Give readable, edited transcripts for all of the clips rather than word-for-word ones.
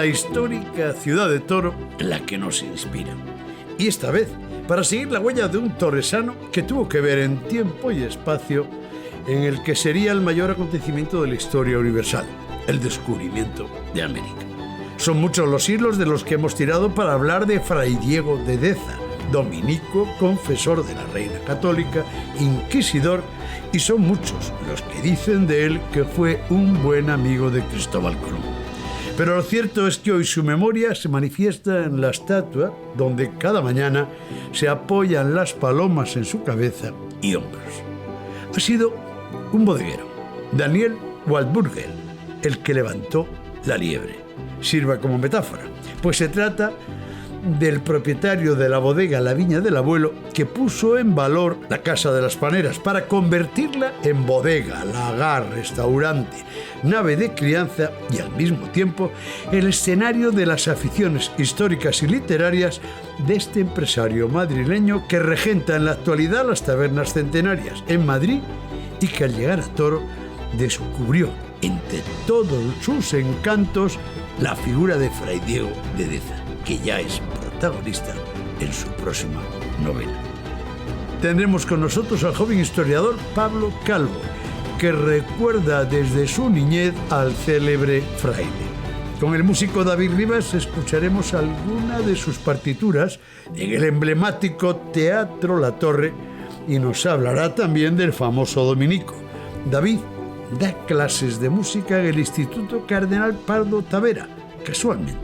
la histórica ciudad de Toro la que nos inspira. Y esta vez, para seguir la huella de un torresano que tuvo que ver en tiempo y espacio en el que sería el mayor acontecimiento de la historia universal, el descubrimiento de América. Son muchos los hilos de los que hemos tirado para hablar de Fray Diego de Deza, dominico, confesor de la Reina Católica, inquisidor, y son muchos los que dicen de él que fue un buen amigo de Cristóbal Colón. Pero lo cierto es que hoy su memoria se manifiesta en la estatua donde cada mañana se apoyan las palomas en su cabeza y hombros. Ha sido un bodeguero, Daniel Waldburger, el que levantó la liebre. Sirva como metáfora, pues se trata del propietario de la bodega La Viña del Abuelo, que puso en valor la Casa de las Paneras para convertirla en bodega, lagar, restaurante, nave de crianza y al mismo tiempo el escenario de las aficiones históricas y literarias de este empresario madrileño que regenta en la actualidad las tabernas centenarias en Madrid y que al llegar a Toro descubrió entre todos sus encantos la figura de Fray Diego de Deza, que ya es protagonista en su próxima novela. Tendremos con nosotros al joven historiador Pablo Calvo, que recuerda desde su niñez al célebre fraile. Con el músico David Rivas escucharemos alguna de sus partituras en el emblemático Teatro La Torre y nos hablará también del famoso dominico. David da clases de música en el Instituto Cardenal Pardo Tavera, casualmente,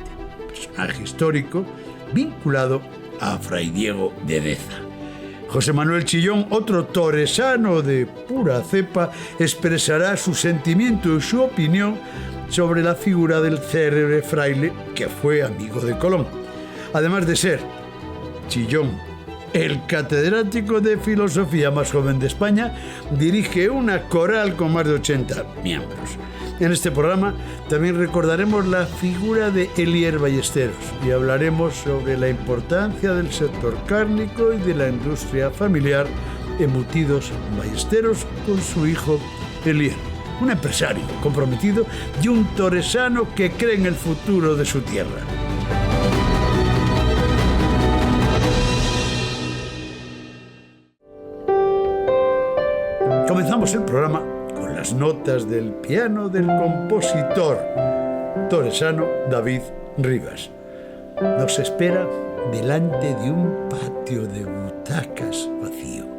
personaje histórico vinculado a Fray Diego de Deza. José Manuel Chillón, otro torresano de pura cepa, expresará su sentimiento y su opinión sobre la figura del célebre fraile que fue amigo de Colón. Además de ser Chillón el catedrático de filosofía más joven de España, dirige una coral con más de 80 miembros. En este programa también recordaremos la figura de Elier Ballesteros y hablaremos sobre la importancia del sector cárnico y de la industria familiar embutidos Ballesteros con su hijo Elier, un empresario comprometido y un torresano que cree en el futuro de su tierra. Comenzamos el programa con las notas del piano del compositor torresano David Rivas. Nos espera delante de un patio de butacas vacío.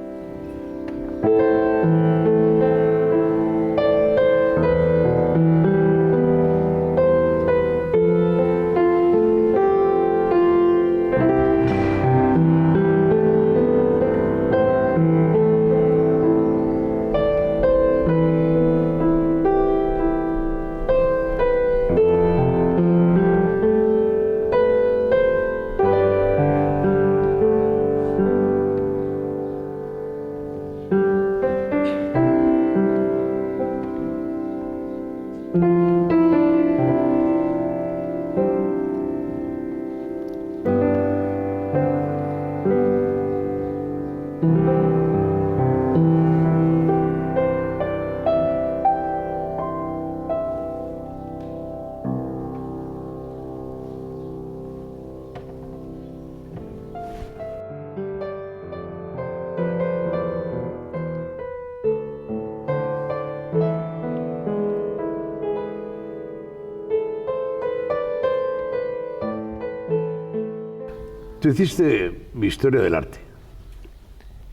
Tú hiciste Historia del Arte.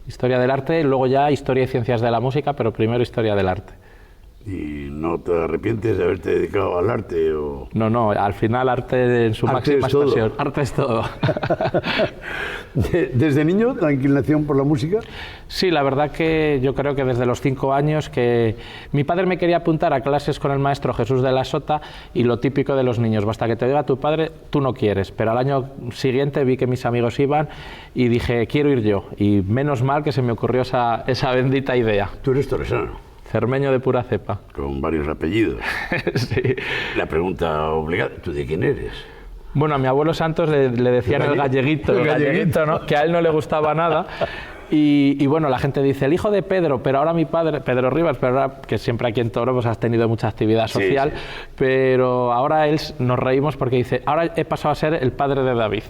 Historia del arte, luego ya Historia y Ciencias de la Música, pero primero Historia del Arte. ¿Y no te arrepientes de haberte dedicado al arte? O... No, al final arte en su máxima expresión. Arte es todo. ¿Desde niño la inclinación por la música? Sí, la verdad que yo creo que desde los 5 años que mi padre me quería apuntar a clases con el maestro Jesús de la Sota y lo típico de los niños, basta que te diga tu padre, tú no quieres. Pero al año siguiente vi que mis amigos iban y dije, quiero ir yo. Y menos mal que se me ocurrió esa bendita idea. Tú eres torresano. Cermeño de pura cepa. Con varios apellidos. Sí. La pregunta obligada, ¿tú de quién eres? Bueno, a mi abuelo Santos le decían el galleguito, ¿no? Que a él no le gustaba nada. Y bueno, la gente dice, el hijo de Pedro, pero ahora mi padre, Pedro Rivas, pero ahora, que siempre aquí en Toro pues has tenido mucha actividad social, sí. Pero ahora él nos reímos porque dice, ahora he pasado a ser el padre de David.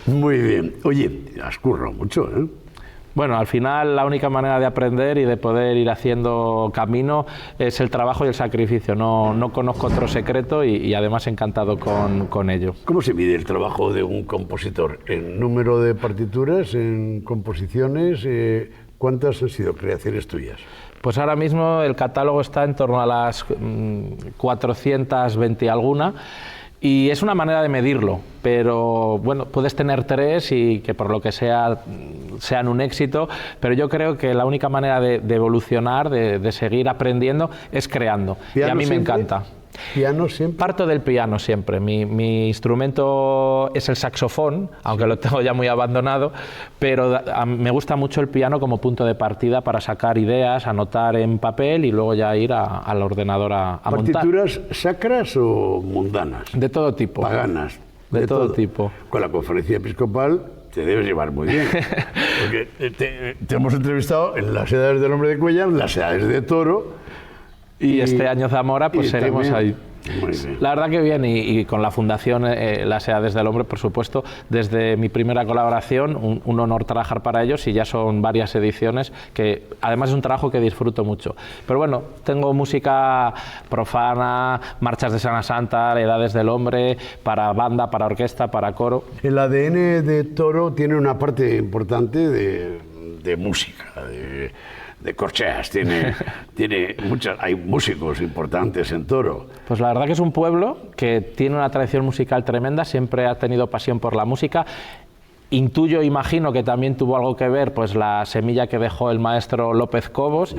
Muy bien. Oye, has currado mucho, ¿eh? Bueno, al final la única manera de aprender y de poder ir haciendo camino es el trabajo y el sacrificio. No conozco otro secreto y además encantado con ello. ¿Cómo se mide el trabajo de un compositor? ¿En número de partituras, en composiciones? ¿Cuántas han sido creaciones tuyas? Pues ahora mismo el catálogo está en torno a las 420 y alguna. Y es una manera de medirlo, pero bueno, puedes tener 3 y que por lo que sea sean un éxito, pero yo creo que la única manera de evolucionar, de seguir aprendiendo, es creando. Y a mí me encanta. ¿Piano siempre? Parto del piano siempre. Mi instrumento es el saxofón, aunque lo tengo ya muy abandonado, pero me gusta mucho el piano como punto de partida para sacar ideas, anotar en papel y luego ya ir al ordenador a montar. ¿Partituras sacras o mundanas? De todo tipo. Paganas. De todo tipo. Con la conferencia episcopal te debes llevar muy bien. Porque te hemos entrevistado en las edades del hombre de Cuéllar, las edades de Toro. Y este año Zamora, pues seguimos ahí. Muy bien. La verdad que bien, y con la Fundación Las Edades del Hombre, por supuesto, desde mi primera colaboración, un honor trabajar para ellos y ya son varias ediciones, que además es un trabajo que disfruto mucho. Pero bueno, tengo música profana, marchas de Semana Santa, Edades del Hombre, para banda, para orquesta, para coro. El ADN de Toro tiene una parte importante de música, de corcheas, tiene muchas, hay músicos importantes en Toro. Pues la verdad que es un pueblo que tiene una tradición musical tremenda, siempre ha tenido pasión por la música. Intuyo, imagino que también tuvo algo que ver pues la semilla que dejó el maestro López Cobos,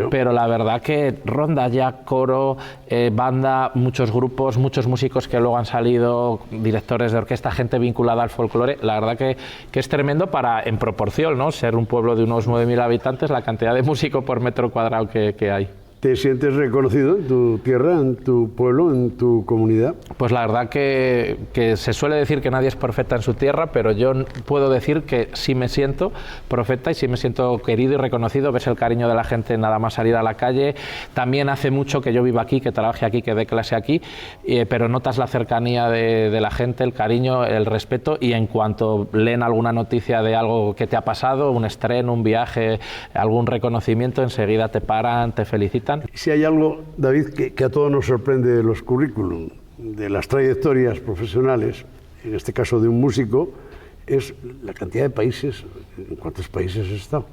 pero la verdad que ronda ya coro, banda, muchos grupos, muchos músicos que luego han salido, directores de orquesta, gente vinculada al folclore. La verdad que es tremendo para, en proporción, ¿no? Ser un pueblo de unos 9.000 habitantes, la cantidad de músicos por metro cuadrado que hay. ¿Te sientes reconocido en tu tierra, en tu pueblo, en tu comunidad? Pues la verdad que se suele decir que nadie es profeta en su tierra, pero yo puedo decir que sí me siento profeta y sí me siento querido y reconocido. Ves el cariño de la gente nada más salir a la calle. También hace mucho que yo vivo aquí, que trabaje aquí, que dé clase aquí, pero notas la cercanía de la gente, el cariño, el respeto, y en cuanto leen alguna noticia de algo que te ha pasado, un estreno, un viaje, algún reconocimiento, enseguida te paran, te felicitan. Si hay algo, David, que a todos nos sorprende de los currículum, de las trayectorias profesionales, en este caso de un músico, es la cantidad de países. ¿En cuántos países has estado?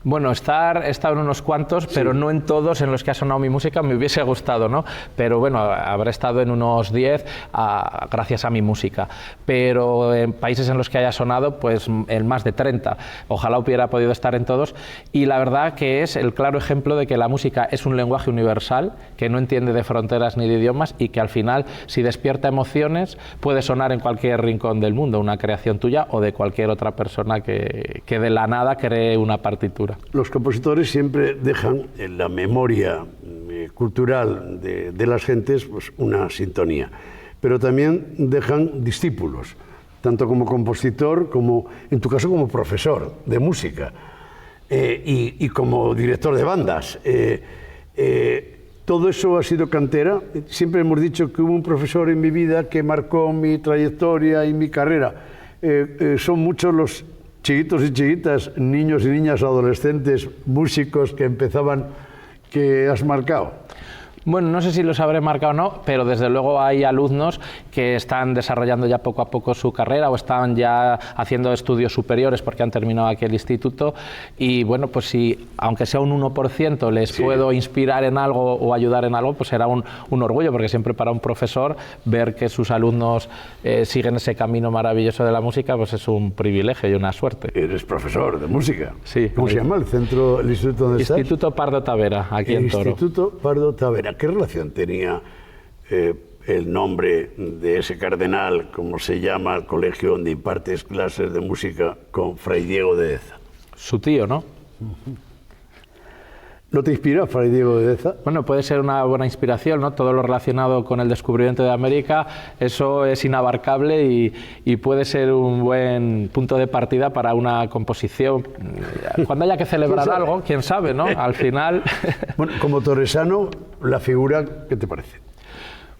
Bueno, he estado en unos cuantos, sí, pero no en todos en los que ha sonado mi música, me hubiese gustado, ¿no? Pero bueno, habré estado en unos 10 gracias a mi música. Pero en países en los que haya sonado, pues en más de 30. Ojalá hubiera podido estar en todos. Y la verdad que es el claro ejemplo de que la música es un lenguaje universal, que no entiende de fronteras ni de idiomas, y que al final, si despierta emociones, puede sonar en cualquier rincón del mundo, una creación tuya o de cualquier otra persona que de la nada cree una partitura. Los compositores siempre dejan en la memoria cultural de las gentes pues, una sintonía, pero también dejan discípulos, tanto como compositor como, en tu caso, como profesor de música y como director de bandas. Todo eso ha sido cantera. Siempre hemos dicho que hubo un profesor en mi vida que marcó mi trayectoria y mi carrera. Son muchos los chiquitos y chiquitas, niños y niñas, adolescentes, músicos que empezaban, que has marcado. Bueno, no sé si los habré marcado o no, pero desde luego hay alumnos que están desarrollando ya poco a poco su carrera o están ya haciendo estudios superiores porque han terminado aquí el instituto, y bueno, pues si aunque sea un 1% les puedo inspirar en algo o ayudar en algo, pues será un orgullo, porque siempre para un profesor ver que sus alumnos siguen ese camino maravilloso de la música, pues es un privilegio y una suerte. Eres profesor de música. Sí. ¿Cómo se llama el centro, el instituto donde estás? Instituto Pardo Tavera, aquí en Toro. Instituto Pardo Tavera. ¿Qué relación tenía el nombre de ese cardenal, como se llama el colegio donde impartes clases de música, con Fray Diego de Deza? Su tío, ¿no? ¿No te inspira Fray Diego de Deza? Bueno, puede ser una buena inspiración, ¿no? Todo lo relacionado con el descubrimiento de América, eso es inabarcable y puede ser un buen punto de partida para una composición. Cuando haya que celebrar algo, quién sabe, ¿no? Al final... Bueno, como torresano, la figura, ¿qué te parece?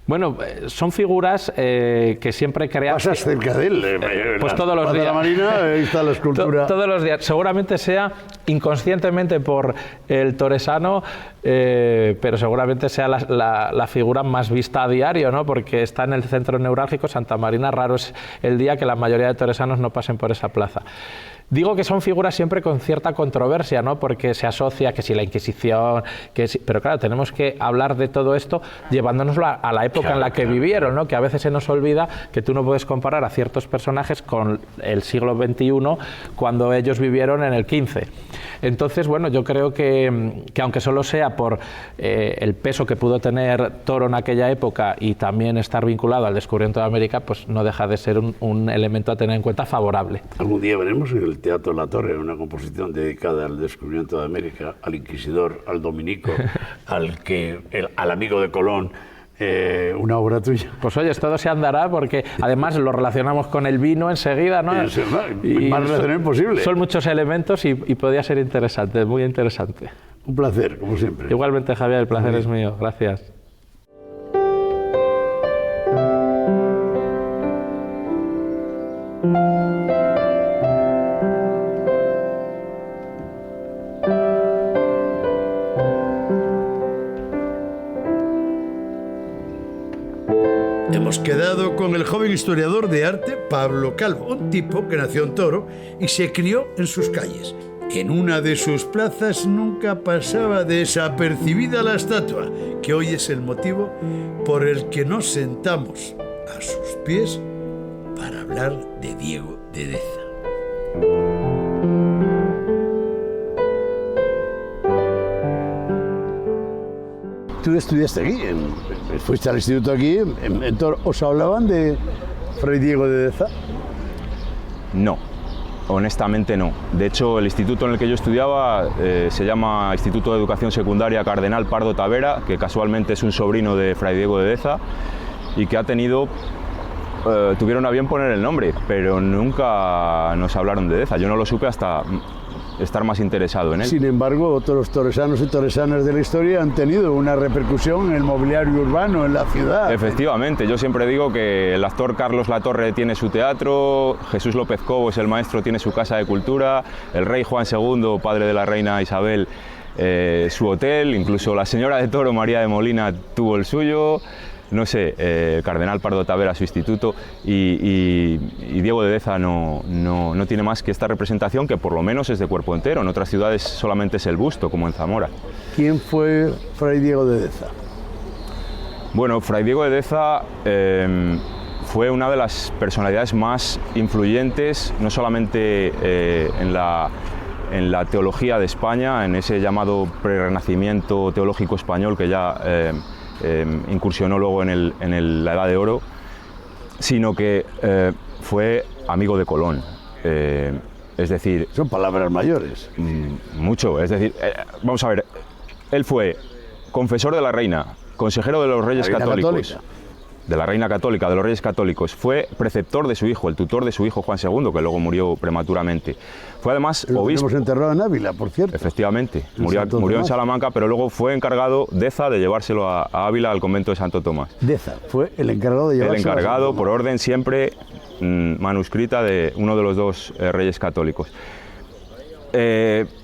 Bueno, son figuras que siempre crean... Pasas cerca de él. Pues todos los días. La Marina, ahí está la escultura. Todos los días. Seguramente sea inconscientemente por el toresano, pero seguramente sea la figura más vista a diario, ¿no? Porque está en el centro neurálgico Santa Marina. Raro es el día que la mayoría de toresanos no pasen por esa plaza. Digo que son figuras siempre con cierta controversia, ¿no? Porque se asocia que si la Inquisición, pero claro, tenemos que hablar de todo esto llevándonoslo a la época en la que vivieron, ¿no? Que a veces se nos olvida que tú no puedes comparar a ciertos personajes con el siglo XXI cuando ellos vivieron en el XV. Entonces, bueno, yo creo que aunque solo sea por el peso que pudo tener Toro en aquella época y también estar vinculado al descubrimiento de América, pues no deja de ser un elemento a tener en cuenta favorable. Algún día veremos en el Teatro La Torre una composición dedicada al descubrimiento de América, al inquisidor, al dominico, al amigo de Colón. Una obra tuya. Pues oye, todo se andará porque además lo relacionamos con el vino enseguida, ¿no? Y más relacionado imposible. Son muchos elementos y podría ser interesante, muy interesante. Un placer, como siempre. Igualmente, Javier, el placer es mío. Gracias. Hemos quedado con el joven historiador de arte Pablo Calvo, un tipo que nació en Toro y se crió en sus calles. En una de sus plazas nunca pasaba desapercibida la estatua, que hoy es el motivo por el que nos sentamos a sus pies para hablar de Diego de Deza. Tú estudiaste aquí, fuiste al instituto aquí, en Toro. ¿Os hablaban de Fray Diego de Deza? No, honestamente no. De hecho, el instituto en el que yo estudiaba se llama Instituto de Educación Secundaria Cardenal Pardo Tavera, que casualmente es un sobrino de Fray Diego de Deza y que tuvieron a bien poner el nombre, pero nunca nos hablaron de Deza. Yo no lo supe hasta estar más interesado en él. Sin embargo, otros toresanos y toresanas de la historia han tenido una repercusión en el mobiliario urbano, en la ciudad. Efectivamente, yo siempre digo que el actor Carlos Latorre tiene su teatro, Jesús López Cobos, el maestro, tiene su casa de cultura, el rey Juan II, padre de la reina Isabel, su hotel, incluso la señora de Toro, María de Molina, tuvo el suyo. No sé, Cardenal Pardo Tavera, su instituto, y Diego de Deza no tiene más que esta representación, que por lo menos es de cuerpo entero. En otras ciudades solamente es el busto, como en Zamora. ¿Quién fue Fray Diego de Deza? Bueno, Fray Diego de Deza fue una de las personalidades más influyentes, no solamente en la teología de España, en ese llamado prerrenacimiento teológico español que ya incursionó luego en la Edad de Oro, sino que fue amigo de Colón. Es decir... Son palabras mayores. Mucho. Es decir, vamos a ver, él fue confesor de la reina, consejero de los reyes católicos. De la reina católica, de los reyes católicos. Fue preceptor de su hijo, el tutor de su hijo Juan II, que luego murió prematuramente. Fue además obispo. Lo enterrado en Ávila, por cierto. Efectivamente, murió en Salamanca, pero luego fue encargado Deza de llevárselo a Ávila, al convento de Santo Tomás. Deza fue el encargado de llevárselo. El encargado, por orden siempre manuscrita de uno de los dos reyes católicos.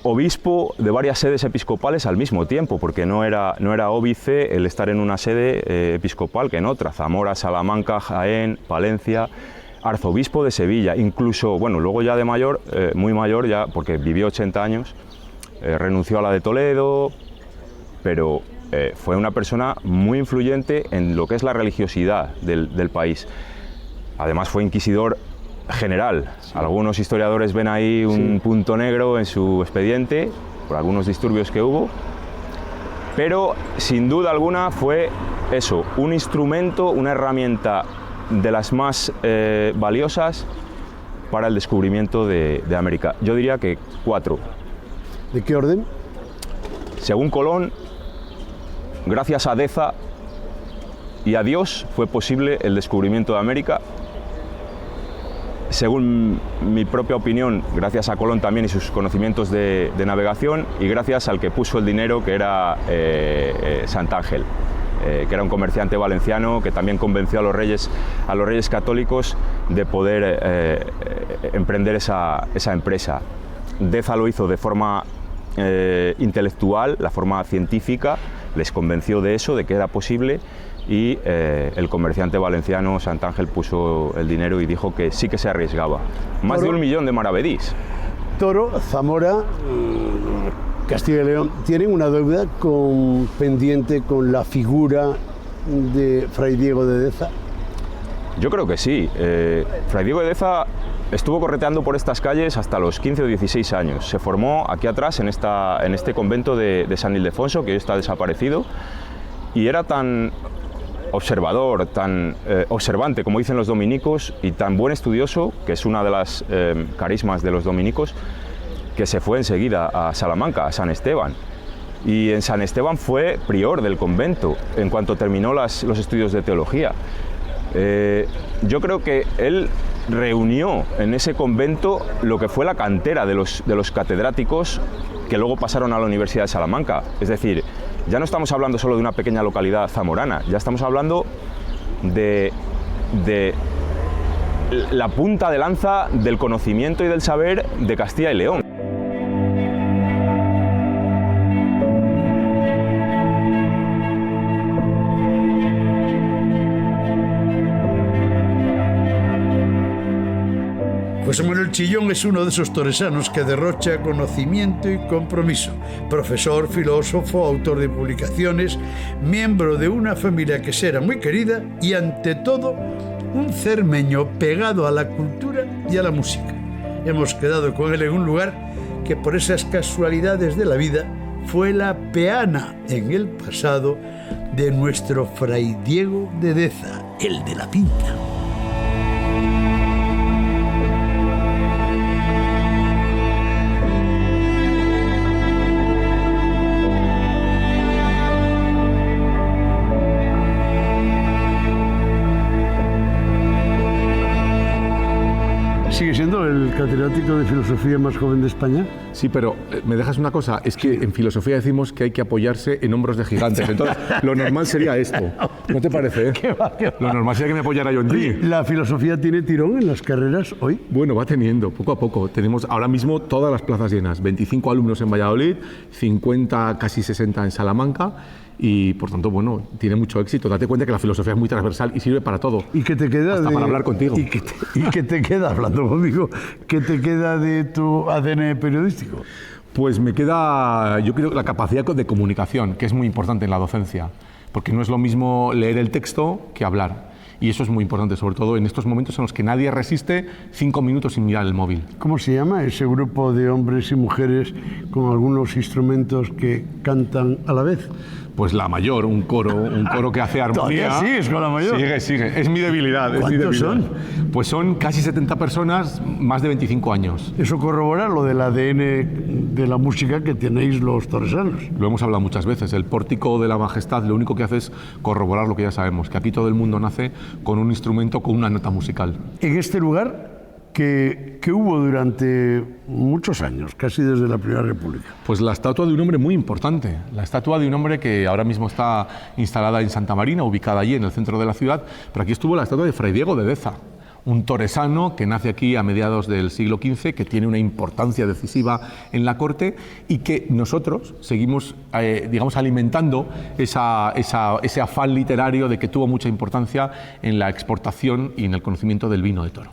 Obispo de varias sedes episcopales al mismo tiempo, porque no era óbice el estar en una sede episcopal que en otra, Zamora, Salamanca, Jaén, Palencia, arzobispo de Sevilla, incluso, bueno, luego ya de mayor, muy mayor ya, porque vivió 80 años, renunció a la de Toledo, pero fue una persona muy influyente en lo que es la religiosidad del país. Además fue inquisidor general. Sí. Algunos historiadores ven ahí un punto negro en su expediente por algunos disturbios que hubo, pero sin duda alguna fue eso, un instrumento, una herramienta de las más valiosas para el descubrimiento de América. Yo diría que 4. ¿De qué orden? Según Colón, gracias a Deza y a Dios fue posible el descubrimiento de América. Según mi propia opinión, gracias a Colón también y sus conocimientos de navegación, y gracias al que puso el dinero, que era Santángel, que era un comerciante valenciano que también convenció a los reyes católicos de poder emprender esa empresa. Deza lo hizo de forma intelectual, la forma científica, les convenció de eso, de que era posible, y el comerciante valenciano Santángel puso el dinero y dijo que sí que se arriesgaba. Más de 1 millón de maravedís. Toro, Zamora, Castilla y León tienen una deuda pendiente con la figura de Fray Diego de Deza. Yo creo que sí. Fray Diego de Deza estuvo correteando por estas calles hasta los 15 o 16 años. Se formó aquí atrás, en este convento de San Ildefonso, que hoy está desaparecido, y era tan observador, tan observante, como dicen los dominicos, y tan buen estudioso, que es una de las carismas de los dominicos, que se fue enseguida a Salamanca, a San Esteban. Y en San Esteban fue prior del convento en cuanto terminó los estudios de teología. Yo creo que él reunió en ese convento lo que fue la cantera de los catedráticos que luego pasaron a la Universidad de Salamanca. Es decir, ya no estamos hablando solo de una pequeña localidad zamorana, ya estamos hablando de la punta de lanza del conocimiento y del saber de Castilla y León. José Manuel Chillón es uno de esos toresanos que derrocha conocimiento y compromiso. Profesor, filósofo, autor de publicaciones, miembro de una familia que era muy querida y, ante todo, un cermeño pegado a la cultura y a la música. Hemos quedado con él en un lugar que, por esas casualidades de la vida, fue la peana en el pasado de nuestro Fray Diego de Deza, el de la Pinta. ¿Sigue siendo el catedrático de filosofía más joven de España? Sí, pero me dejas una cosa, es que en filosofía decimos que hay que apoyarse en hombros de gigantes, entonces lo normal sería esto, ¿no te parece? ¿Qué va? Lo normal sería que me apoyara yo en ti. ¿La filosofía tiene tirón en las carreras hoy? Bueno, va teniendo, poco a poco. Tenemos ahora mismo todas las plazas llenas, 25 alumnos en Valladolid, 50, casi 60 en Salamanca, y por tanto, bueno, tiene mucho éxito. Date cuenta que la filosofía es muy transversal y sirve para todo. ¿Y qué te queda hasta para hablar contigo? ¿Y qué te queda, hablando conmigo, qué te queda de tu ADN periodístico? Pues me queda, yo creo, la capacidad de comunicación, que es muy importante en la docencia, porque no es lo mismo leer el texto que hablar. Y eso es muy importante, sobre todo en estos momentos en los que nadie resiste 5 minutos sin mirar el móvil. ¿Cómo se llama ese grupo de hombres y mujeres con algunos instrumentos que cantan a la vez? Pues la mayor, un coro que hace armonía. ¿Todavía sigues con la mayor? Sigue. Es mi debilidad. ¿Cuántos son? Pues son casi 70 personas, más de 25 años. Eso corrobora lo del ADN de la música que tenéis los toresanos. Lo hemos hablado muchas veces. El pórtico de la majestad lo único que hace es corroborar lo que ya sabemos, que aquí todo el mundo nace con un instrumento, con una nota musical. En este lugar que hubo durante muchos años, casi desde la Primera República. Pues la estatua de un hombre muy importante, la estatua de un hombre que ahora mismo está instalada en Santa Marina, ubicada allí en el centro de la ciudad, pero aquí estuvo la estatua de Fray Diego de Deza, un toresano que nace aquí a mediados del siglo XV, que tiene una importancia decisiva en la corte y que nosotros seguimos, digamos, alimentando ese afán literario de que tuvo mucha importancia en la exportación y en el conocimiento del vino de toro.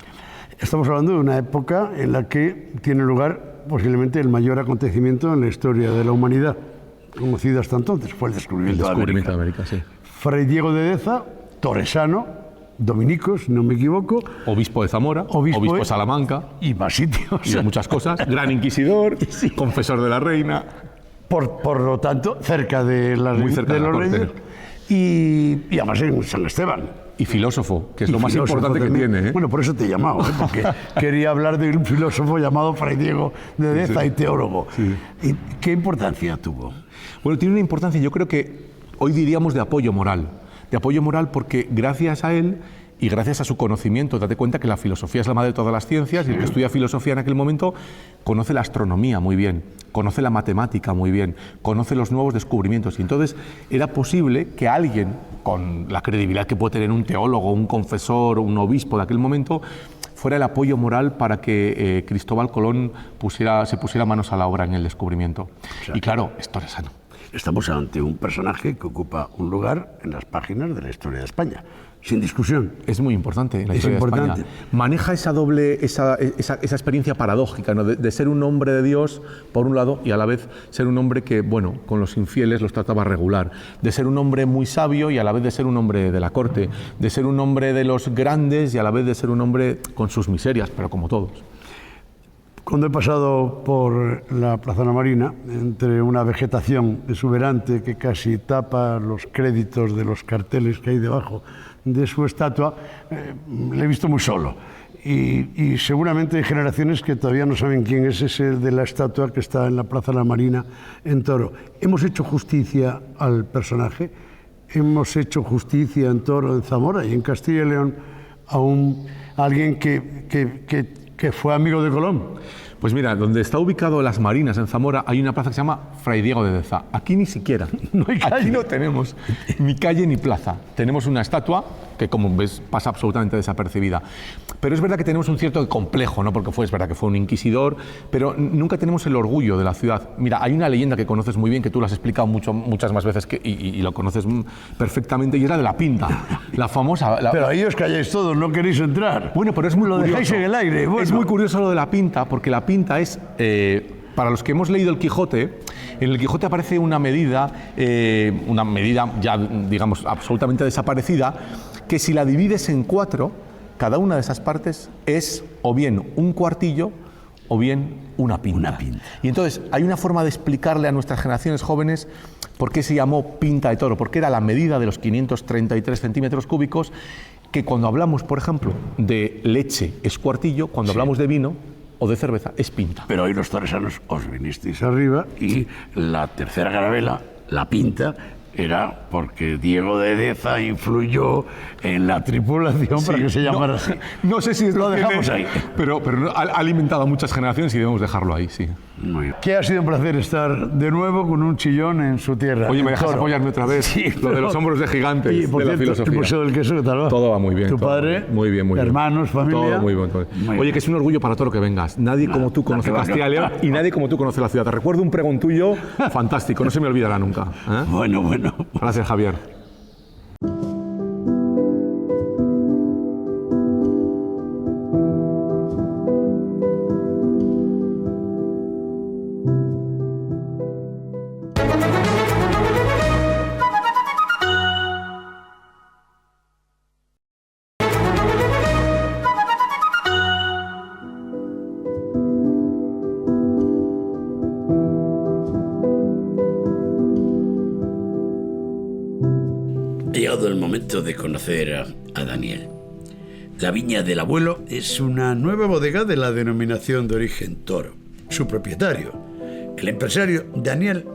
Estamos hablando de una época en la que tiene lugar posiblemente el mayor acontecimiento en la historia de la humanidad, conocido hasta entonces, fue el descubrimiento de América. Sí. Fray Diego de Deza, toresano, dominico, si no me equivoco. Obispo de Zamora, obispo de Salamanca. Y más sitios. Y de muchas cosas. Gran inquisidor, sí. Confesor de la reina. Por lo tanto, cerca de, Muy cerca de la los corte. reyes. Y además en San Esteban. Y filósofo, que es lo más filósofo importante que también. tiene. Bueno, por eso te he llamado, porque quería hablar de un filósofo llamado Fray Diego de Deza y teólogo. Sí. ¿Y qué importancia tuvo? Bueno, tiene una importancia, yo creo que hoy diríamos de apoyo moral. De apoyo moral porque gracias a él y gracias a su conocimiento, date cuenta que la filosofía es la madre de todas las ciencias y el que estudia filosofía en aquel momento conoce la astronomía muy bien, conoce la matemática muy bien, conoce los nuevos descubrimientos y entonces era posible que alguien con la credibilidad que puede tener un teólogo, un confesor, un obispo de aquel momento fuera el apoyo moral para que Cristóbal Colón se pusiera manos a la obra en el descubrimiento. Y claro, es toresano. Estamos ante un personaje que ocupa un lugar en las páginas de la historia de España, sin discusión. Es muy importante en la historia de España. Maneja esa experiencia paradójica, ¿no? de ser un hombre de Dios, por un lado, y a la vez ser un hombre que, bueno, con los infieles los trataba regular. De ser un hombre muy sabio y a la vez de ser un hombre de la corte. De ser un hombre de los grandes y a la vez de ser un hombre con sus miserias, pero como todos. Cuando he pasado por la Plaza de la Marina, entre una vegetación exuberante que casi tapa los créditos de los carteles que hay debajo de su estatua, le he visto muy solo. Y seguramente hay generaciones que todavía no saben quién es ese de la estatua que está en la Plaza de la Marina en Toro. ¿Hemos hecho justicia al personaje? ¿Hemos hecho justicia en Toro, en Zamora y en Castilla y León a alguien que fue amigo de Colón? Pues mira, donde está ubicado Las Marinas, en Zamora, hay una plaza que se llama Fray Diego de Deza. Aquí ni siquiera. No hay calle. Aquí no tenemos ni calle ni plaza. Tenemos una estatua que, como ves, pasa absolutamente desapercibida. Pero es verdad que tenemos un cierto complejo, ¿no? Porque es verdad que fue un inquisidor, pero nunca tenemos el orgullo de la ciudad. Mira, hay una leyenda que conoces muy bien, que tú lo has explicado muchas más veces y lo conoces perfectamente, y es la de la Pinta. La famosa... Pero ahí os calláis todos, no queréis entrar. Bueno, pero es muy lo curioso. Dejáis en el aire. Bueno. Es muy curioso lo de la Pinta, porque la Pinta es... para los que hemos leído el Quijote, en el Quijote aparece una medida ya, digamos, absolutamente desaparecida, que si la divides en 4, cada una de esas partes es o bien un cuartillo o bien una pinta. Una pinta. Y entonces hay una forma de explicarle a nuestras generaciones jóvenes por qué se llamó Pinta de Toro, porque era la medida de los 533 centímetros cúbicos, que cuando hablamos, por ejemplo, de leche es cuartillo, cuando hablamos de vino o de cerveza es pinta. Pero hoy los toresanos os vinisteis arriba y la tercera carabela, la Pinta, era porque Diego de Deza influyó en la tripulación para que se llamara así. No sé si lo dejamos ahí. Pero ha alimentado a muchas generaciones y debemos dejarlo ahí, sí. Muy bien. Que ha sido un placer estar de nuevo con un chillón en su tierra. Oye, ¿me dejas Toro. apoyarme otra vez? Sí, lo de los hombros de gigantes, y, por de la cierto, filosofía. El Museo del Queso, ¿qué tal va? Todo va muy bien. ¿Tu padre? Muy bien, muy bien. Hermanos, familia. Todo muy bien. Oye, que es un orgullo para todo lo que vengas. Nadie como tú conoce Castilla y León y nadie como tú conoce la ciudad. Te recuerdo un pregón tuyo fantástico, no se me olvidará nunca. Bueno. Gracias, Javier. Ha llegado el momento de conocer a Daniel. La Viña del Abuelo es una nueva bodega de la denominación de origen Toro. Su propietario, el empresario Daniel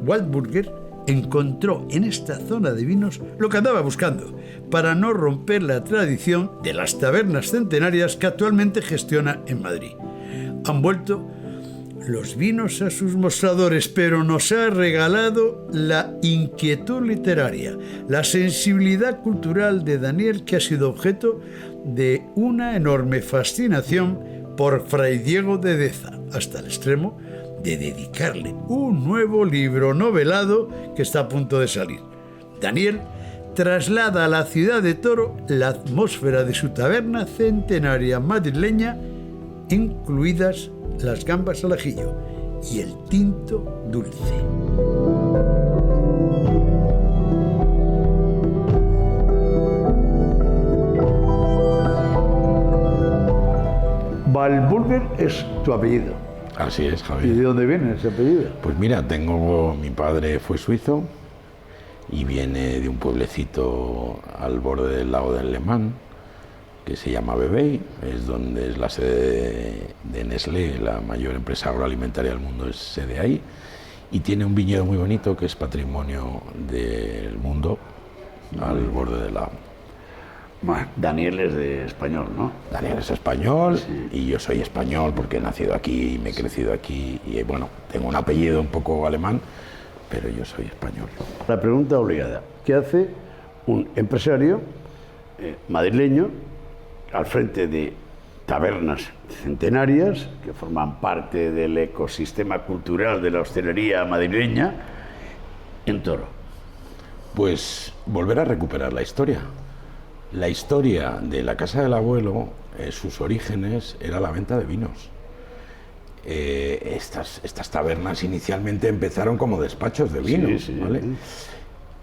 Waldburger, encontró en esta zona de vinos lo que andaba buscando, para no romper la tradición de las tabernas centenarias que actualmente gestiona en Madrid. Han vuelto los vinos a sus mostradores, pero nos ha regalado la inquietud literaria, la sensibilidad cultural de Daniel, que ha sido objeto de una enorme fascinación por Fray Diego de Deza, hasta el extremo de dedicarle un nuevo libro novelado que está a punto de salir. Daniel traslada a la ciudad de Toro la atmósfera de su taberna centenaria madrileña, incluidas las gambas al ajillo y el tinto dulce. Waldburger es tu apellido. Así es, ¿Y Javier. de dónde viene ese apellido? Pues mira, mi padre fue suizo y viene de un pueblecito al borde del lago del Lemán, que se llama Vevey, es donde es la sede de Nestlé, la mayor empresa agroalimentaria del mundo, es sede ahí, y tiene un viñedo muy bonito que es patrimonio del mundo al borde del lago. Bueno, Daniel es de español, ¿no? Daniel es español, sí, y yo soy español porque he nacido aquí y me he crecido aquí, y bueno, tengo un apellido un poco alemán, pero yo soy español. La pregunta obligada, ¿qué hace un empresario madrileño al frente de tabernas centenarias que forman parte del ecosistema cultural de la hostelería madrileña en Toro? Pues volver a recuperar la historia. La historia de la casa del abuelo, sus orígenes, era la venta de vinos. Estas tabernas inicialmente empezaron como despachos de vinos, sí, sí, ¿vale?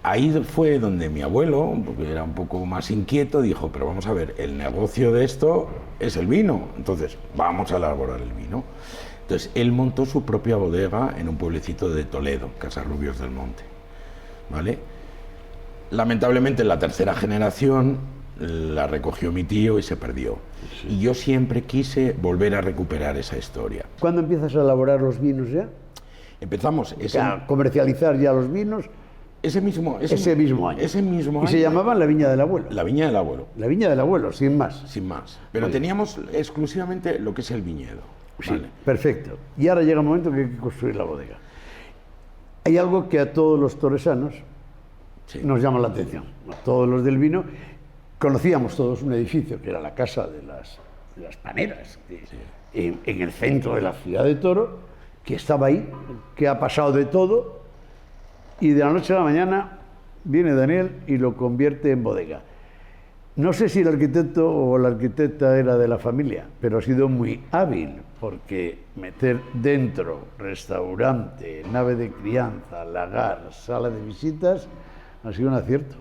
Ahí fue donde mi abuelo, porque era un poco más inquieto, dijo, pero vamos a ver, el negocio de esto es el vino, entonces vamos a elaborar el vino. Entonces él montó su propia bodega en un pueblecito de Toledo, Casarrubios del Monte, ¿vale? Lamentablemente la tercera generación la recogió mi tío y se perdió. Sí. Y yo siempre quise volver a recuperar esa historia. ¿Cuándo empiezas a elaborar los vinos ya? Empezamos a comercializar ya los vinos. Ese mismo año. Ese mismo año. Y se llamaban La Viña del Abuelo. La Viña del Abuelo. La Viña del Abuelo, sin más. Sin más. Pero teníamos exclusivamente lo que es el viñedo. Sí, ¿vale? Perfecto. Y ahora llega el momento que hay que construir la bodega. Hay algo que a todos los toresanos nos llama la atención. A todos los del vino. Conocíamos todos un edificio que era la Casa de las Paneras, en el centro de la ciudad de Toro, que estaba ahí, que ha pasado de todo, y de la noche a la mañana viene Daniel y lo convierte en bodega. No sé si el arquitecto o la arquitecta era de la familia, pero ha sido muy hábil, porque meter dentro restaurante, nave de crianza, lagar, sala de visitas, ha sido un acierto.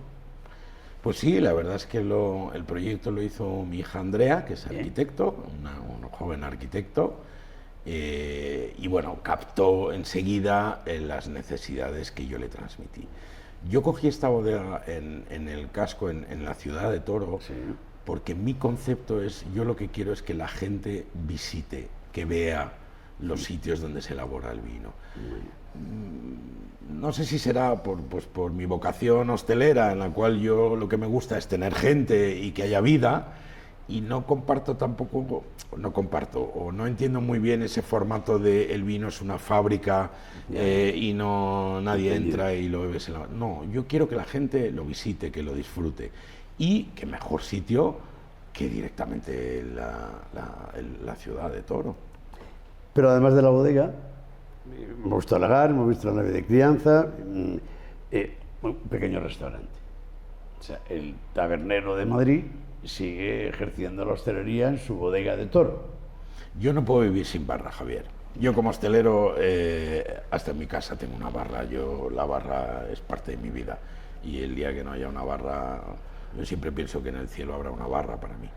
Pues sí, la verdad es que el proyecto lo hizo mi hija Andrea, que es arquitecto, un joven arquitecto, y bueno, captó enseguida las necesidades que yo le transmití. Yo cogí esta bodega en el casco, en la ciudad de Toro, porque mi concepto es, yo lo que quiero es que la gente visite, que vea los sitios donde se elabora el vino. No sé si será por mi vocación hostelera, en la cual yo lo que me gusta es tener gente y que haya vida, y no comparto o no entiendo muy bien ese formato de el vino es una fábrica y nadie entra y lo bebes. No, yo quiero que la gente lo visite, que lo disfrute, y que mejor sitio que directamente la ciudad de Toro. Pero además de la bodega, hemos visto el lagar, hemos visto la nave de crianza, un pequeño restaurante. O sea, el tabernero de Madrid sigue ejerciendo la hostelería en su bodega de Toro. Yo no puedo vivir sin barra, Javier. Yo como hostelero, hasta en mi casa tengo una barra. La barra es parte de mi vida. Y el día que no haya una barra, yo siempre pienso que en el cielo habrá una barra para mí.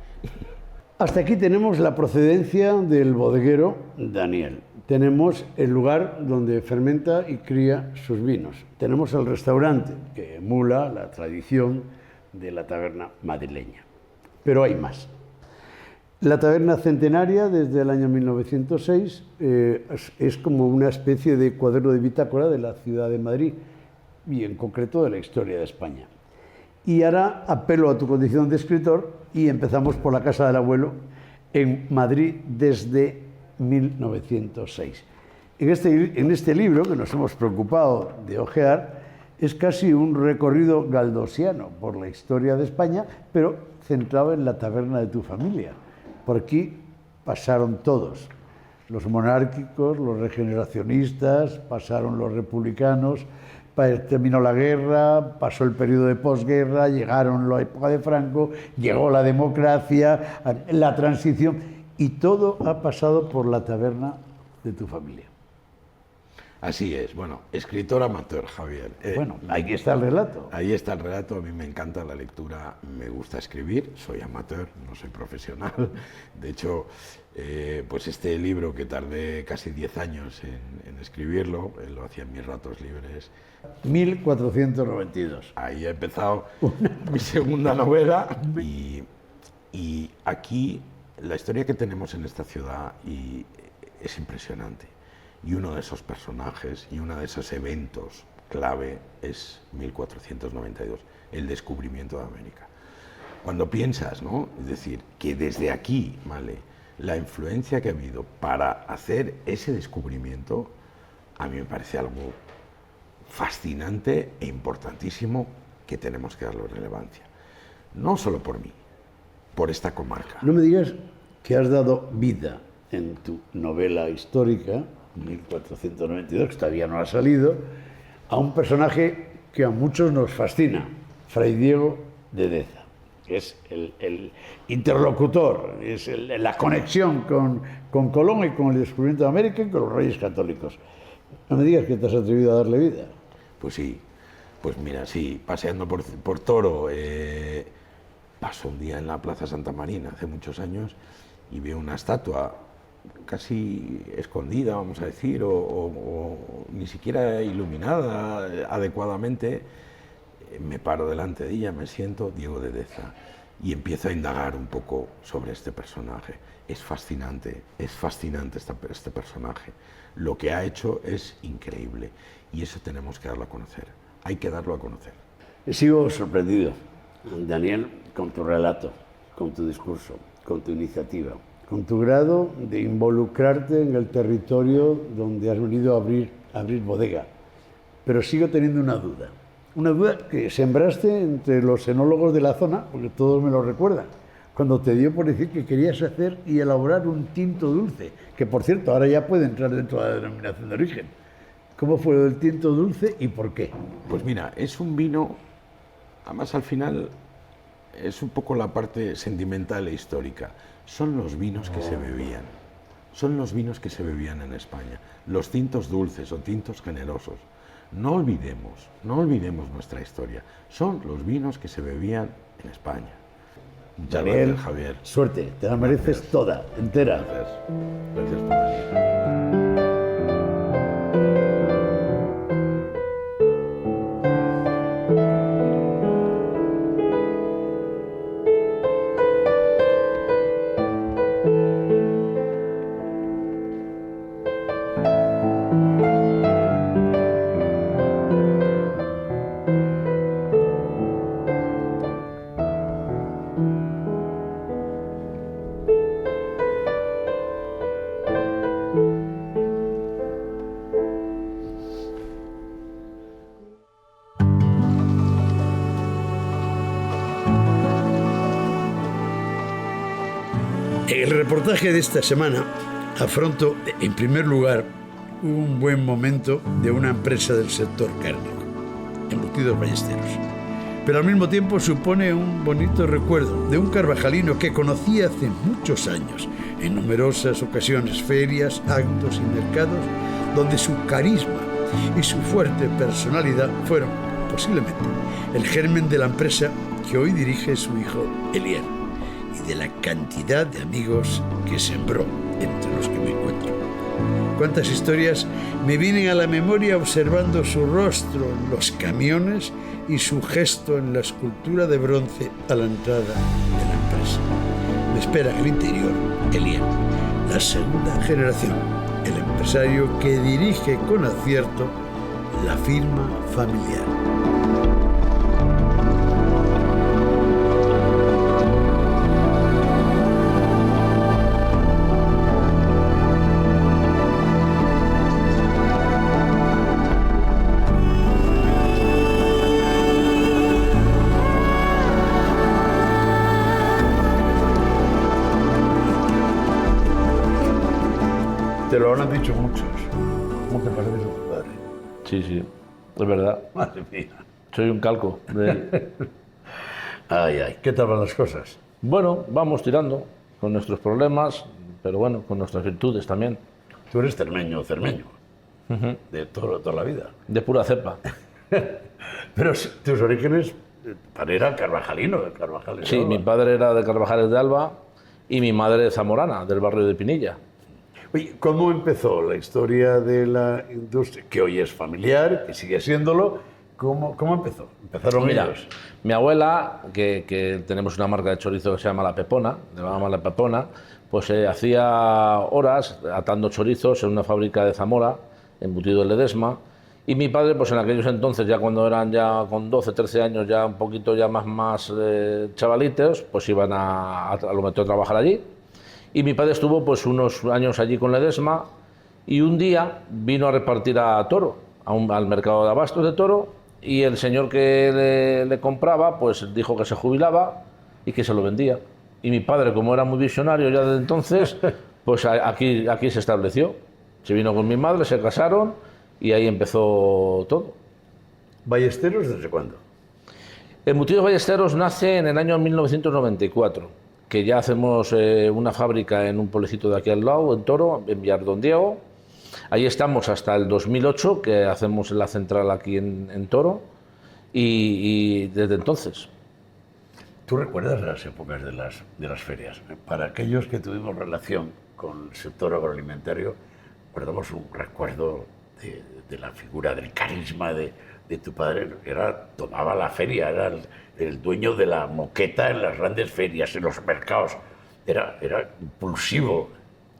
Hasta aquí tenemos la procedencia del bodeguero Daniel. Tenemos el lugar donde fermenta y cría sus vinos. Tenemos el restaurante, que emula la tradición de la taberna madrileña. Pero hay más. La taberna centenaria, desde el año 1906, es como una especie de cuaderno de bitácora de la ciudad de Madrid y en concreto de la historia de España. Y ahora apelo a tu condición de escritor y empezamos por la Casa del Abuelo en Madrid desde 1906. En este libro, que nos hemos preocupado de hojear, es casi un recorrido galdosiano por la historia de España, pero centrado en la taberna de tu familia. Por aquí pasaron todos, los monárquicos, los regeneracionistas, pasaron los republicanos, terminó la guerra, pasó el periodo de posguerra, llegaron la época de Franco, llegó la democracia, la transición, y todo ha pasado por la taberna de tu familia. Así es. Bueno, escritor amateur, Javier. Bueno, aquí está el relato. Ahí está el relato. A mí me encanta la lectura, me gusta escribir. Soy amateur, no soy profesional. De hecho, pues este libro que tardé casi 10 años en escribirlo, lo hacía en mis ratos libres. 1492. Ahí ha empezado mi segunda novela y aquí la historia que tenemos en esta ciudad es impresionante. Y uno de esos personajes y uno de esos eventos clave es 1492, el descubrimiento de América. Cuando piensas, ¿no? Es decir, que desde aquí, ¿vale?, la influencia que ha habido para hacer ese descubrimiento, a mí me parece algo fascinante e importantísimo que tenemos que darle relevancia. No solo por mí, por esta comarca. No me digas que has dado vida en tu novela histórica, 1492, que todavía no ha salido, a un personaje que a muchos nos fascina, Fray Diego de Deza, que es el interlocutor, es la conexión con Colón y con el descubrimiento de América y con los reyes católicos. No me digas que te has atrevido a darle vida. Pues sí, pues mira, sí, paseando por Toro, paso un día en la Plaza Santa Marina hace muchos años y veo una estatua casi escondida, vamos a decir, o ni siquiera iluminada adecuadamente. Me paro delante de ella, me siento, Diego de Deza, y empiezo a indagar un poco sobre este personaje. Es fascinante este personaje. Lo que ha hecho es increíble y eso tenemos que darlo a conocer. Hay que darlo a conocer. Sigo sorprendido, Daniel, con tu relato, con tu discurso, con tu iniciativa, con tu grado de involucrarte en el territorio donde has venido a abrir bodega. Pero sigo teniendo una duda que sembraste entre los enólogos de la zona, porque todos me lo recuerdan, cuando te dio por decir que querías hacer y elaborar un tinto dulce, que por cierto ahora ya puede entrar dentro de la denominación de origen. ¿Cómo fue el tinto dulce y por qué? Pues mira, es un vino, además al final es un poco la parte sentimental e histórica. Son los vinos que se bebían. Son los vinos que se bebían en España. Los tintos dulces o tintos generosos. No olvidemos nuestra historia. Son los vinos que se bebían en España. Muchas Daniel, gracias, Javier. Suerte, te la mereces toda, entera. Gracias por venir. En el reportaje de esta semana afronto, en primer lugar, un buen momento de una empresa del sector cárnico, Embutidos Ballesteros. Pero al mismo tiempo supone un bonito recuerdo de un carvajalino que conocí hace muchos años, en numerosas ocasiones, ferias, actos y mercados, donde su carisma y su fuerte personalidad fueron, posiblemente, el germen de la empresa que hoy dirige su hijo Elier, y de la cantidad de amigos que sembró entre los que me encuentro. Cuántas historias me vienen a la memoria observando su rostro en los camiones y su gesto en la escultura de bronce a la entrada de la empresa. Me espera en el interior Elier, la segunda generación, el empresario que dirige con acierto la firma familiar. Te lo han dicho muchos. ¿Cómo te pareces a tu padre? Sí, sí, es verdad. Madre mía. Soy un calco de él. Ay, ¿qué tal van las cosas? Bueno, vamos tirando con nuestros problemas, pero bueno, con nuestras virtudes también. Tú eres cermeño. de toda la vida. De pura cepa. Pero tus orígenes, tu padre era carvajalino, de Carvajales. Sí, mi padre era de Carvajales de Alba y mi madre zamorana, del barrio de Pinilla. Oye, ¿cómo empezó la historia de la industria, que hoy es familiar, que sigue siéndolo? ¿Cómo empezó? ¿Empezaron Mira, ellos? mi abuela, que tenemos una marca de chorizo que se llama La Pepona, de la mamá La Pepona, pues hacía horas atando chorizos en una fábrica de Zamora, embutido en Ledesma, y mi padre, pues en aquellos entonces, ya cuando eran ya con 12, 13 años, ya un poquito ya más chavalitos, pues iban a lo metió a trabajar allí. Y mi padre estuvo pues unos años allí con Ledesma y un día vino a repartir a Toro, al mercado de abastos de Toro, y el señor que le compraba pues dijo que se jubilaba y que se lo vendía. Y mi padre, como era muy visionario ya desde entonces, pues aquí se estableció. Se vino con mi madre, se casaron y ahí empezó todo. ¿Ballesteros desde cuándo? Embutidos Ballesteros nace en el año 1994, que ya hacemos una fábrica en un pueblecito de aquí al lado, en Toro, en Villardón Diego. Ahí estamos hasta el 2008, que hacemos la central aquí en Toro, y desde entonces. ¿Tú recuerdas las épocas de las ferias? Para aquellos que tuvimos relación con el sector agroalimentario, guardamos un recuerdo de la figura, del carisma de tu padre. Tomaba la feria, era el dueño de la moqueta en las grandes ferias, en los mercados. Era impulsivo.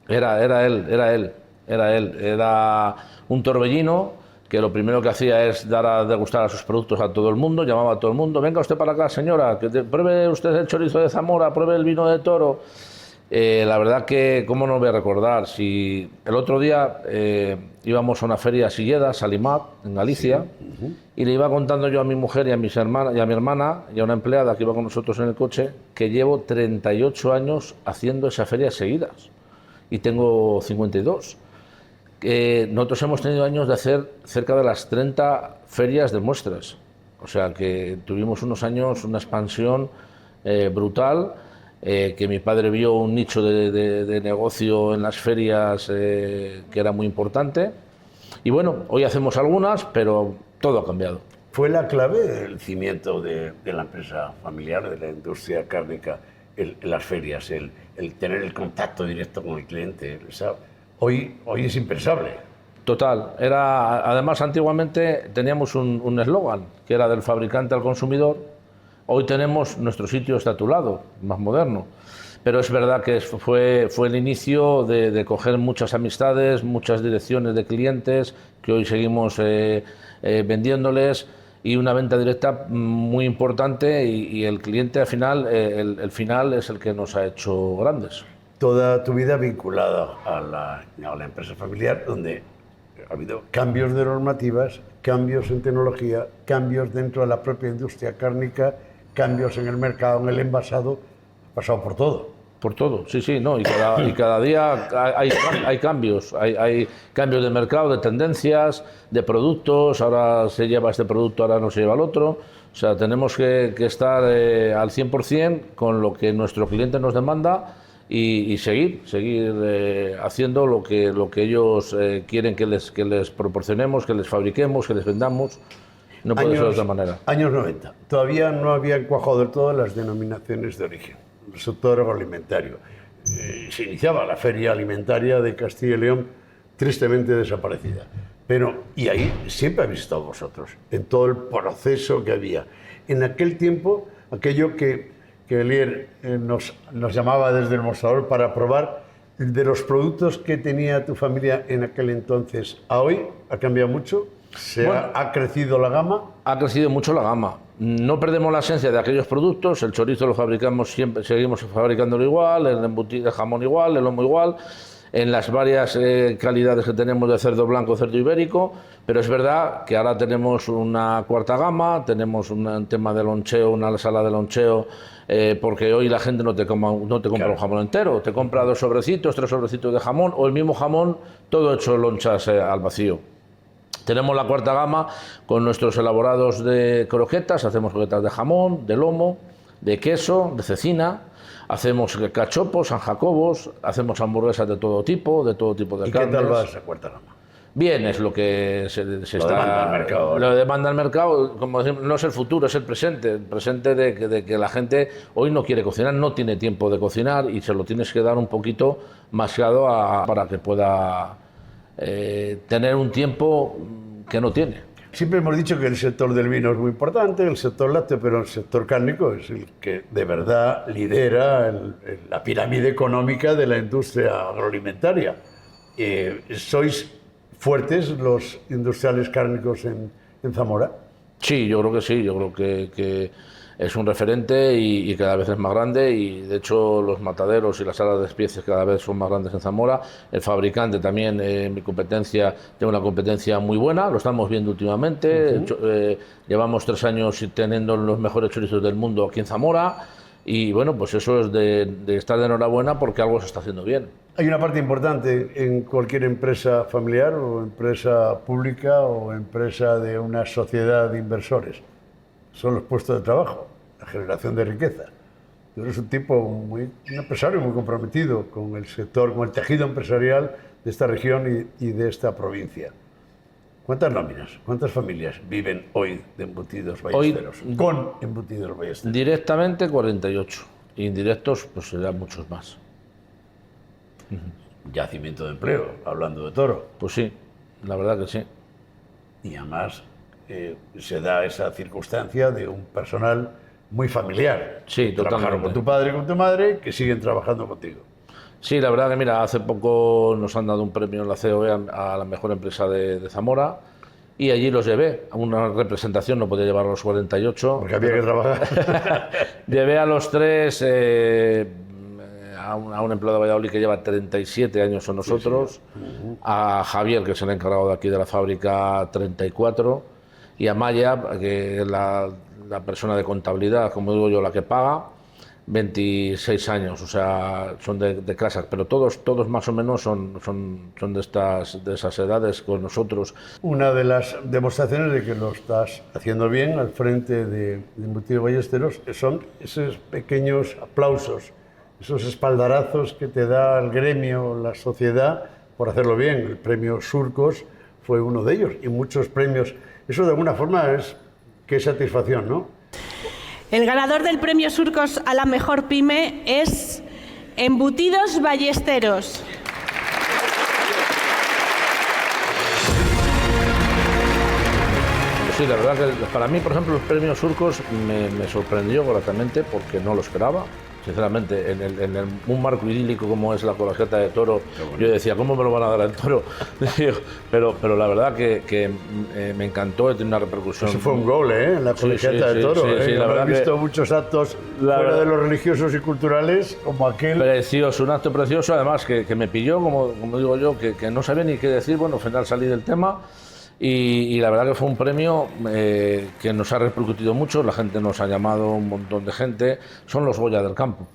Era Era un torbellino que lo primero que hacía es dar a degustar a sus productos a todo el mundo, llamaba a todo el mundo, venga usted para acá, señora, pruebe usted el chorizo de Zamora, pruebe el vino de Toro. La verdad que, ¿cómo no voy a recordar? Si el otro día íbamos a una feria a Silleda, Salimat, en Galicia, sí. Y le iba contando yo a mi mujer y a mi hermana y a una empleada que iba con nosotros en el coche, que llevo 38 años haciendo esa feria seguidas y tengo 52. Nosotros hemos tenido años de hacer cerca de las 30 ferias de muestras, o sea que tuvimos unos años, una expansión brutal, que mi padre vio un nicho de negocio en las ferias que era muy importante, y bueno, hoy hacemos algunas, pero todo ha cambiado. ¿Fue la clave del cimiento de la empresa familiar, de la industria cárnica, las ferias, el tener el contacto directo con el cliente? Hoy es impensable. Total. Además, antiguamente teníamos un eslogan, que era del fabricante al consumidor. Hoy tenemos nuestro sitio está a tu lado, más moderno. Pero es verdad que fue el inicio de coger muchas amistades, muchas direcciones de clientes, que hoy seguimos vendiéndoles, y una venta directa muy importante, y el cliente al final, el final es el que nos ha hecho grandes. Toda tu vida vinculada a la empresa familiar, donde ha habido cambios de normativas, cambios en tecnología, cambios dentro de la propia industria cárnica, cambios en el mercado, en el envasado, ha pasado por todo. Por todo, sí, no, y cada día hay cambios, hay cambios de mercado, de tendencias, de productos, ahora se lleva este producto, ahora no se lleva el otro. O sea, tenemos que estar al 100% con lo que nuestro cliente nos demanda y seguir haciendo lo que ellos quieren que les proporcionemos, que les fabriquemos, que les vendamos. No puede ser de otra manera. Años 90. Todavía no habían cuajado del todo las denominaciones de origen. El sector agroalimentario. Se iniciaba la feria alimentaria de Castilla y León, tristemente desaparecida. Y ahí siempre habéis estado vosotros, en todo el proceso que había. En aquel tiempo, aquello que Elier nos llamaba desde el mostrador para probar, de los productos que tenía tu familia en aquel entonces a hoy, ¿ha cambiado mucho? ¿Ha crecido la gama? Ha crecido mucho la gama. No perdemos la esencia de aquellos productos. El chorizo lo fabricamos siempre, seguimos fabricándolo igual, el embutido de jamón igual, el lomo igual, en las varias calidades que tenemos de cerdo blanco, cerdo ibérico, pero es verdad que ahora tenemos una cuarta gama, tenemos un tema de loncheo, una sala de loncheo, porque hoy la gente no te compra un jamón entero, te compra 2 sobrecitos, 3 sobrecitos de jamón, o el mismo jamón, todo hecho en lonchas al vacío. Tenemos la cuarta gama con nuestros elaborados de croquetas, hacemos croquetas de jamón, de lomo, de queso, de cecina, hacemos cachopos, San Jacobos, hacemos hamburguesas de todo tipo de carnes. ¿Y qué tal va esa cuarta gama? bien es lo que se Lo está... demanda el mercado. Lo demanda el mercado, como decimos, no es el futuro, es el presente de que la gente hoy no quiere cocinar, no tiene tiempo de cocinar y se lo tienes que dar un poquito mascado para que pueda tener un tiempo que no tiene. Siempre hemos dicho que el sector del vino es muy importante, el sector lácteo, pero el sector cárnico es el que de verdad lidera la pirámide económica de la industria agroalimentaria. ¿Sois fuertes los industriales cárnicos en Zamora? Sí, yo creo que sí, yo creo que es un referente y cada vez es más grande y de hecho los mataderos y las salas de especies cada vez son más grandes en Zamora. El fabricante también, mi competencia, tiene una competencia muy buena, lo estamos viendo últimamente. Llevamos 3 años teniendo los mejores chorizos del mundo aquí en Zamora y bueno, pues eso es de estar de enhorabuena porque algo se está haciendo bien. Hay una parte importante en cualquier empresa familiar o empresa pública o empresa de una sociedad de inversores. Son los puestos de trabajo, la generación de riqueza. Tú eres un empresario muy comprometido con el sector, con el tejido empresarial de esta región y de esta provincia. ¿Cuántas nóminas, cuántas familias viven hoy de embutidos ballesteros? Con embutidos ballesteros. Directamente 48, indirectos pues serán muchos más. Yacimiento de empleo, hablando de Toro. Pues sí, la verdad que sí. Y además se da esa circunstancia de un personal muy familiar. Sí, Trabajaron totalmente. con tu padre y con tu madre, que siguen trabajando contigo. Sí, la verdad que mira, hace poco nos han dado un premio en la COE a la mejor empresa de Zamora y allí los llevé a una representación, no podía llevar a los 48. Porque había que trabajar. Llevé a los 3 a un empleado de Valladolid que lleva 37 años con nosotros, a Javier, que es el encargado de aquí de la fábrica, 34, y a Maya, que es la persona de contabilidad, como digo yo, la que paga, 26 años, o sea, son de clases, pero todos más o menos son de esas edades con nosotros. Una de las demostraciones de que lo estás haciendo bien al frente de Embutidos Ballesteros son esos pequeños aplausos, esos espaldarazos que te da el gremio, la sociedad, por hacerlo bien. El premio Surcos fue uno de ellos y muchos premios. Eso de alguna forma es qué satisfacción, ¿no? El ganador del premio Surcos a la mejor pyme es Embutidos Ballesteros. Sí, la verdad que para mí, por ejemplo, los premios Surcos me sorprendió gratamente porque no lo esperaba. Sinceramente, en un marco idílico como es la Colegiata de Toro, yo decía, ¿cómo me lo van a dar al Toro? pero la verdad que me encantó, tiene una repercusión. Eso fue un gol, ¿eh? En la Colegiata de Toro. Sí, la verdad he visto muchos actos fuera de los religiosos y culturales, como aquel. Precioso, un acto precioso, además que me pilló, como digo yo, que no sabía ni qué decir. Bueno, al final salí del tema. Y la verdad que fue un premio que nos ha repercutido mucho, la gente nos ha llamado, un montón de gente, son los Goya del campo.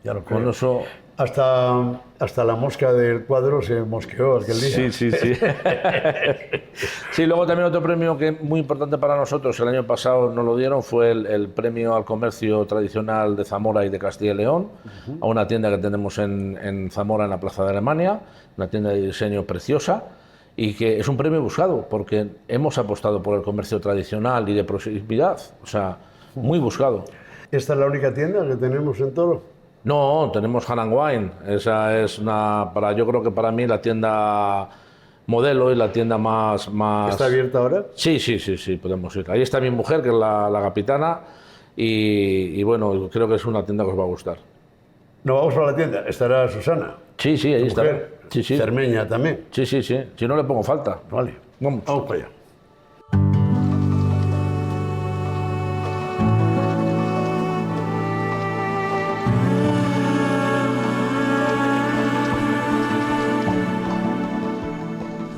Ya lo creo. Con eso... Hasta la mosca del cuadro se mosqueó aquel día. Sí. Sí, luego también otro premio que es muy importante para nosotros, el año pasado nos lo dieron, fue el premio al comercio tradicional de Zamora y de Castilla y León, a una tienda que tenemos en Zamora, en la Plaza de Alemania, una tienda de diseño preciosa, y que es un premio buscado, porque hemos apostado por el comercio tradicional y de proximidad, o sea, muy buscado. ¿Esta es la única tienda que tenemos en Toro? No, tenemos Han & Wine, esa es yo creo que para mí la tienda modelo y la tienda más... ¿Está abierta ahora? Sí, podemos ir. Ahí está mi mujer, que es la capitana, y bueno, creo que es una tienda que os va a gustar. No vamos para la tienda, estará Susana. Sí, ahí está. Sí. Cermeña también. Sí, si no le pongo falta. Vale, vamos para allá.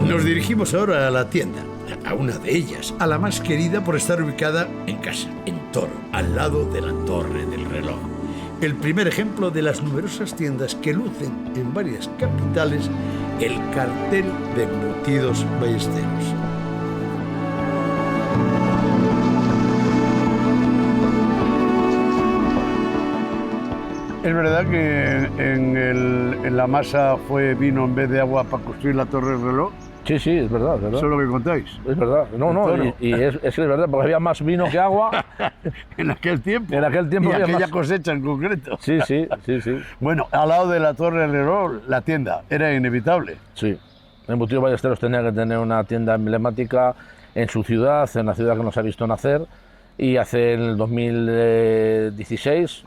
Nos dirigimos ahora a la tienda, a una de ellas, a la más querida por estar ubicada en casa, en Toro, al lado de la Torre del Reloj. El primer ejemplo de las numerosas tiendas que lucen en varias capitales el cartel de Embutidos Ballesteros. Es verdad que en la masa fue vino en vez de agua para construir la Torre del Reloj. Sí, sí, es verdad, es verdad. Eso es lo que contáis. Es verdad. No, no, y es que es verdad, porque había más vino que agua. En aquel tiempo. En aquel tiempo y había aquella más. cosecha en concreto. Sí, sí, sí, sí. Bueno, al lado de la Torre del Reloj, la tienda, era inevitable. Sí. Embutidos Ballesteros tenía que tener una tienda emblemática en su ciudad, en la ciudad que nos ha visto nacer. Y hace en el 2016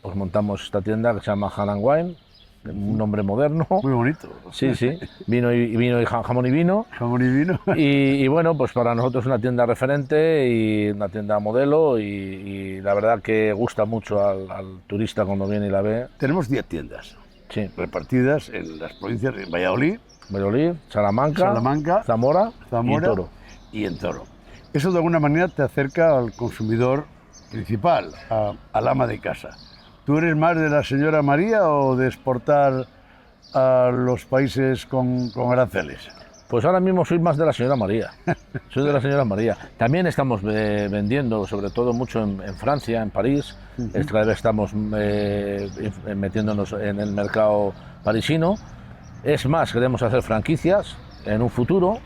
pues montamos esta tienda que se llama Han & Wine, un nombre moderno. Muy bonito. Sí, sí. Vino y jamón y vino. Jamón y vino. Y bueno, pues para nosotros es una tienda referente y una tienda modelo y la verdad que gusta mucho al turista cuando viene y la ve. Tenemos 10 tiendas Sí. repartidas en las provincias de Valladolid, Valladolid, Salamanca, Zamora y Toro. Y en Toro. Eso de alguna manera te acerca al consumidor principal, al ama de casa. ¿Tú eres más de la señora María o de exportar a los países con aranceles? Pues ahora mismo soy más de la señora María. Soy de la señora María. También estamos vendiendo, sobre todo mucho en Francia, en París. Cada vez estamos metiéndonos en el mercado parisino. Es más, queremos hacer franquicias en un futuro,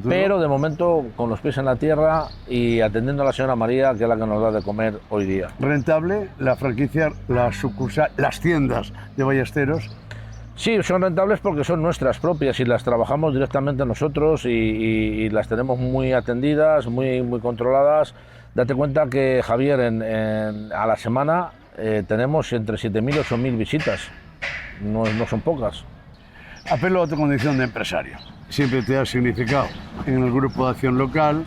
pero de momento con los pies en la tierra y atendiendo a la señora María, que es la que nos da de comer hoy día. ¿Rentable la franquicia, la sucursal, las tiendas de Ballesteros? Sí, son rentables porque son nuestras propias y las trabajamos directamente nosotros y las tenemos muy atendidas, muy controladas. Date cuenta que, Javier, a la semana tenemos entre 7.000 y 8.000 visitas, no son pocas. Apelo a tu condición de empresario. Siempre te has significado en el Grupo de Acción Local,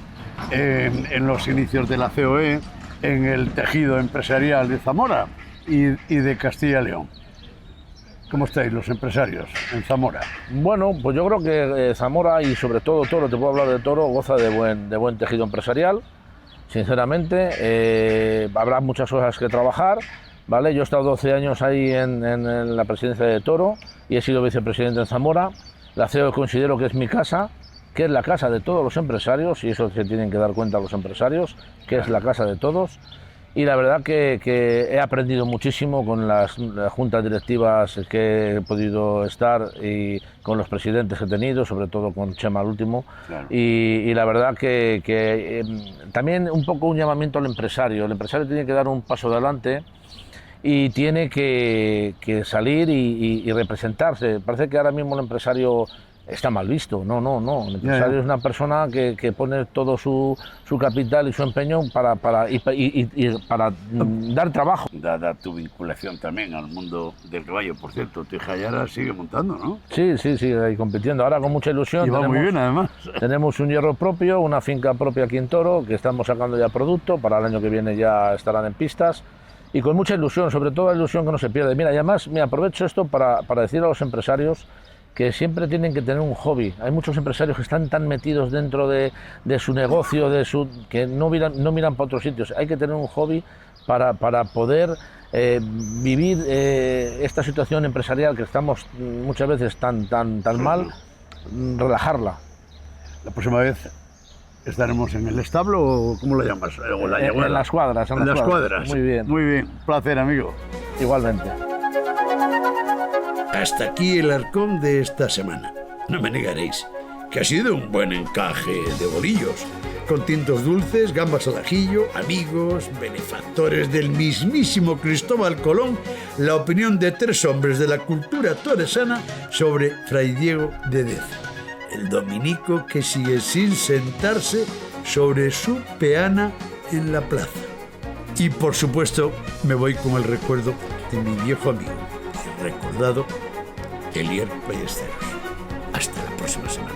en los inicios de la COE, en el tejido empresarial de Zamora y de Castilla y León. ¿Cómo estáis los empresarios en Zamora? Bueno, pues yo creo que Zamora y sobre todo Toro, te puedo hablar de Toro, goza de buen tejido empresarial, sinceramente. Habrá muchas cosas que trabajar, ¿vale? Yo he estado 12 años ahí en la presidencia de Toro y he sido vicepresidente en Zamora. La CEO considero que es mi casa, que es la casa de todos los empresarios, y eso se tienen que dar cuenta los empresarios, que es la casa de todos. Y la verdad que he aprendido muchísimo con las juntas directivas que he podido estar y con los presidentes que he tenido, sobre todo con Chema al último. Claro. Y la verdad que también un poco un llamamiento al empresario. El empresario tiene que dar un paso adelante y tiene que salir y representarse. Parece que ahora mismo el empresario está mal visto. No. El empresario es una persona que pone todo su capital y su empeño para dar trabajo. Dada tu vinculación también al mundo del caballo, por cierto, tu hija Yara sigue montando, ¿no? Sí, ahí compitiendo. Ahora con mucha ilusión. Y va muy bien, además. Tenemos un hierro propio, una finca propia aquí en Toro, que estamos sacando ya producto. Para el año que viene ya estarán en pistas. Y con mucha ilusión, sobre todo la ilusión que no se pierde. Mira, y además me aprovecho esto para decir a los empresarios que siempre tienen que tener un hobby. Hay muchos empresarios que están tan metidos dentro de su negocio, que no miran para otros sitios. Hay que tener un hobby para poder vivir esta situación empresarial que estamos muchas veces tan mal, relajarla. La próxima vez estaremos en el establo, o ¿cómo lo llamas? O en las cuadras. En las cuadras. Muy bien. Muy bien. Un placer, amigo. Igualmente. Hasta aquí el Arcón de esta semana. No me negaréis que ha sido un buen encaje de bolillos, con tintos dulces, gambas al ajillo, amigos, benefactores del mismísimo Cristóbal Colón, la opinión de 3 hombres de la cultura toresana sobre Fray Diego de Deza, el dominico que sigue sin sentarse sobre su peana en la plaza. Y por supuesto me voy con el recuerdo de mi viejo amigo, el recordado Elier Ballesteros. Hasta la próxima semana.